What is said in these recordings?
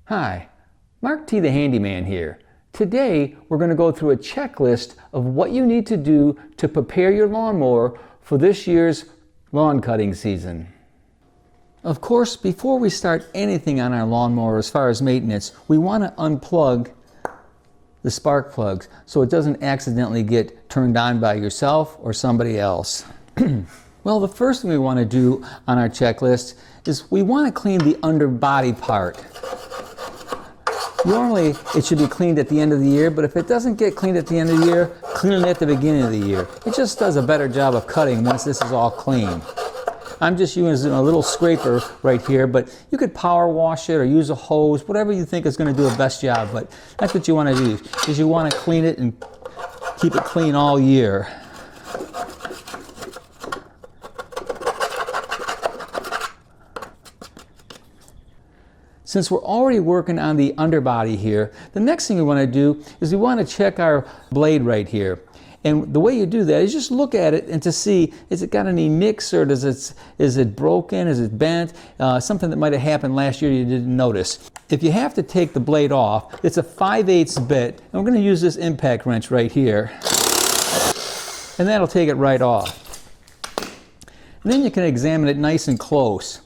Hi, Mark T. the Handyman here. Today we're going to go through a checklist of what you need to do to prepare your lawnmower for this year's lawn cutting season. Of course, before we start anything on our lawnmower as far as maintenance, we want to unplug the spark plugs so it doesn't accidentally get turned on by yourself or somebody else. Well, the first thing we want to do on our checklist is we want to clean the underbody part. Normally, it should be cleaned at the end of the year, but if it doesn't get cleaned at the end of the year, clean it at the beginning of the year. It just does a better job of cutting once this is all clean. I'm just using a little scraper right here, but you could power wash it or use a hose, whatever you think is going to do the best job. But that's what you want to do, is you want to clean it and keep it clean all year. Since we're already working on the underbody here, the next thing we want to do is we want to check our blade right here. And the way you do that is just look at it and to see, is it got any nicks, or is it broken, is it bent, something that might have happened last year you didn't notice. If you have to take the blade off, it's a 5/8 bit, and we're going to use this impact wrench right here, and that'll take it right off. And then you can examine it nice and close.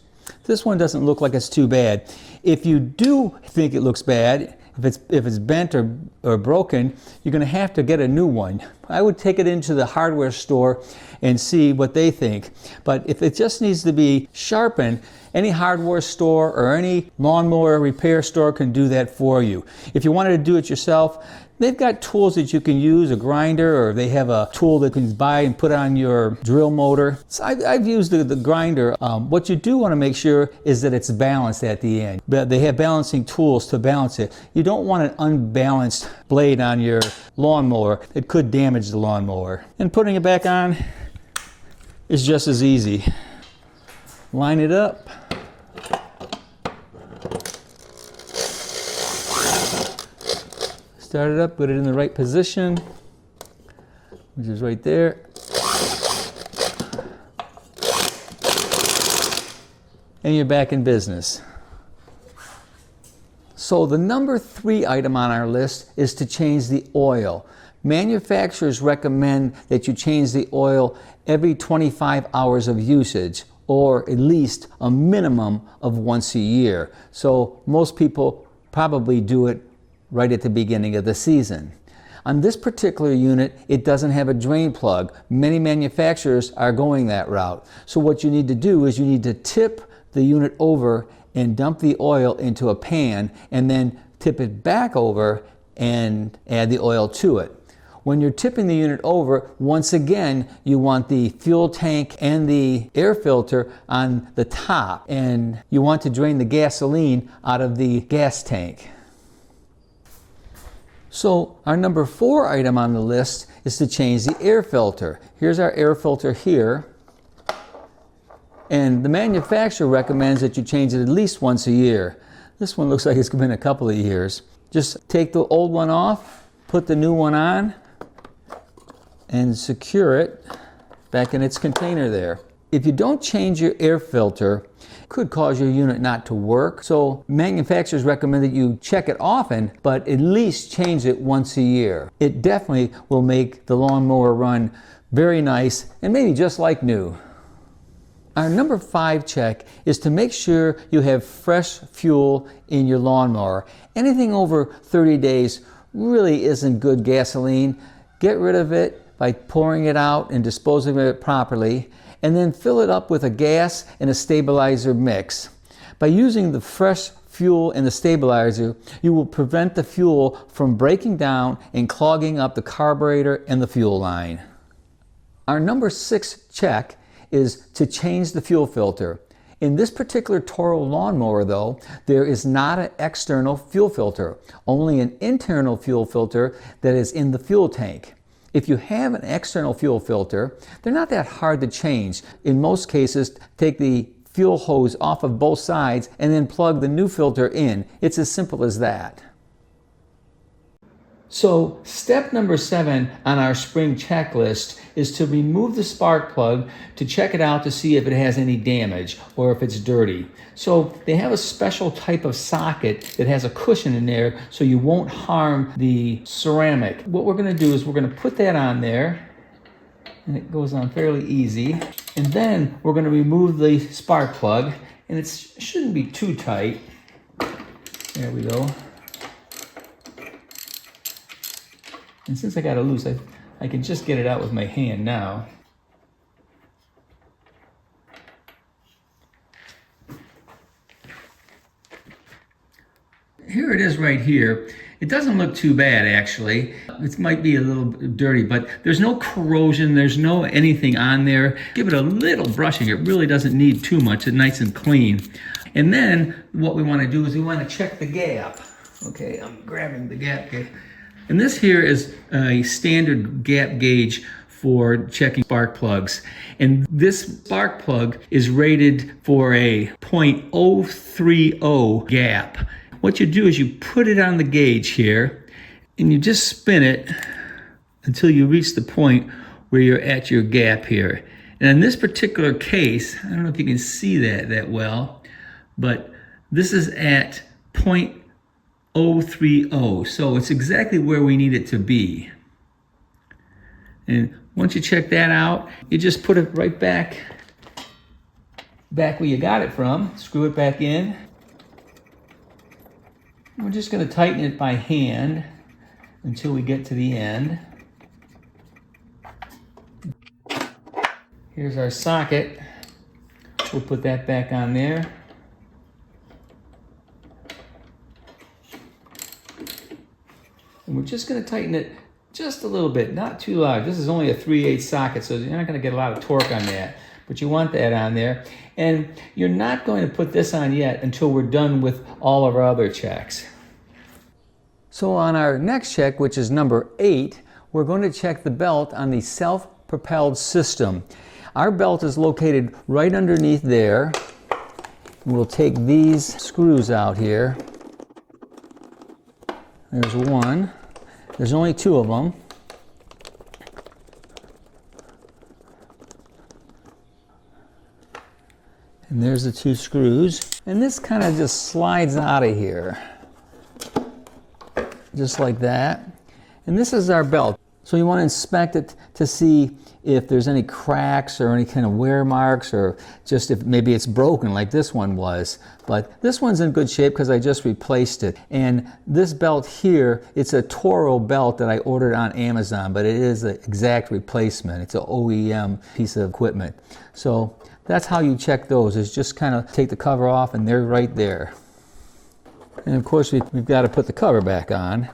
This one doesn't look like it's too bad. If you do think it looks bad, if it's bent or broken, you're going to have to get a new one. I would take it into the hardware store and see what they think. But if it just needs to be sharpened, any hardware store or any lawnmower repair store can do that for you. If you wanted to do it yourself, they've got tools that you can use, a grinder, or they have a tool that you can buy and put on your drill motor. So I've used the grinder. What you do want to make sure is that it's balanced at the end. But they have balancing tools to balance it. You don't want an unbalanced blade on your lawnmower. It could damage the lawnmower. And putting it back on is just as easy. Line it up. Start it up, put it in the right position, which is right there. And you're back in business. So the number 3 item on our list is to change the oil. Manufacturers recommend that you change the oil every 25 hours of usage, or at least a minimum of once a year. So most people probably do it right at the beginning of the season. On this particular unit, it doesn't have a drain plug. Many manufacturers are going that route. So what you need to do is you need to tip the unit over and dump the oil into a pan, and then tip it back over and add the oil to it. When you're tipping the unit over, once again, you want the fuel tank and the air filter on the top, and you want to drain the gasoline out of the gas tank. So our number 4 item on the list is to change the air filter. Here's our air filter here. And the manufacturer recommends that you change it at least once a year. This one looks like it's been a couple of years. Just take the old one off, put the new one on, and secure it back in its container there. If you don't change your air filter, it could cause your unit not to work. So manufacturers recommend that you check it often, but at least change it once a year. It definitely will make the lawnmower run very nice and maybe just like new. Our number 5 check is to make sure you have fresh fuel in your lawnmower. Anything over 30 days really isn't good gasoline. Get rid of it by pouring it out and disposing of it properly, and then fill it up with a gas and a stabilizer mix. By using the fresh fuel in the stabilizer, you will prevent the fuel from breaking down and clogging up the carburetor and the fuel line. Our number 6 check is to change the fuel filter. In this particular Toro lawnmower though, there is not an external fuel filter, only an internal fuel filter that is in the fuel tank. If you have an external fuel filter, they're not that hard to change. In most cases, take the fuel hose off of both sides and then plug the new filter in. It's as simple as that. So step number 7 on our spring checklist is to remove the spark plug to check it out to see if it has any damage or if it's dirty. So they have a special type of socket that has a cushion in there so you won't harm the ceramic. What we're going to do is we're going to put that on there, and it goes on fairly easy. And then we're going to remove the spark plug, and it shouldn't be too tight. There we go. And since I got it loose, I can just get it out with my hand now. Here it is right here. It doesn't look too bad, actually. It might be a little dirty, but there's no corrosion, there's no anything on there. Give it a little brushing. It really doesn't need too much. It's nice and clean. And then what we want to do is we want to check the gap. Okay, I'm grabbing the gap gauge. And this here is a standard gap gauge for checking spark plugs. And this spark plug is rated for a .030 gap. What you do is you put it on the gauge here and you just spin it until you reach the point where you're at your gap here. And in this particular case, I don't know if you can see that well, but this is at .030. So it's exactly where we need it to be. And once you check that out, you just put it right back where you got it from. Screw it back in. And we're just going to tighten it by hand until we get to the end. Here's our socket. We'll put that back on there. And we're just going to tighten it just a little bit, not too large. This is only a 3/8 socket, so you're not going to get a lot of torque on that. But you want that on there. And you're not going to put this on yet until we're done with all of our other checks. So on our next check, which is number 8, we're going to check the belt on the self-propelled system. Our belt is located right underneath there. We'll take these screws out here. There's one. There's only 2 of them. And there's the 2 screws. And this kind of just slides out of here. Just like that. And this is our belt. So you want to inspect it to see if there's any cracks or any kind of wear marks, or just if maybe it's broken like this one was. But this one's in good shape because I just replaced it. And this belt here, it's a Toro belt that I ordered on Amazon, but it is an exact replacement. It's an OEM piece of equipment. So that's how you check those, is just kind of take the cover off and they're right there. And of course we've got to put the cover back on.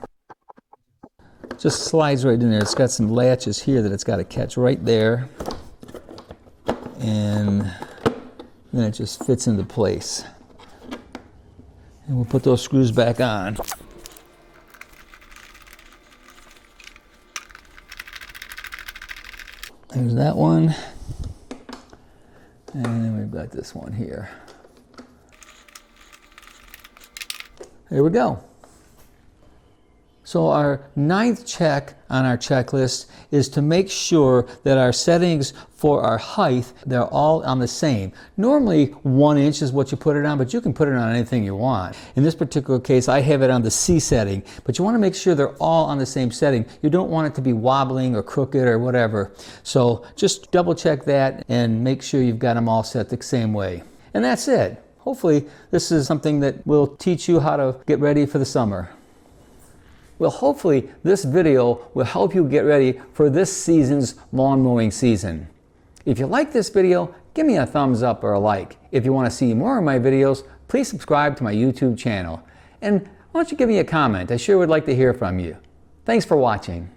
Just slides right in there. It's got some latches here that it's got to catch right there. And then it just fits into place. And we'll put those screws back on. There's that one. And then we've got this one here. There we go. So our 9th check on our checklist is to make sure that our settings for our height, they're all on the same. Normally 1 inch is what you put it on, but you can put it on anything you want. In this particular case, I have it on the C setting, but you want to make sure they're all on the same setting. You don't want it to be wobbling or crooked or whatever. So just double check that and make sure you've got them all set the same way. And that's it. Hopefully this is something that will teach you how to get ready for the summer. Well, hopefully this video will help you get ready for this season's lawn mowing season. If you like this video, give me a thumbs up or a like. If you want to see more of my videos, please subscribe to my YouTube channel. And why don't you give me a comment? I sure would like to hear from you. Thanks for watching.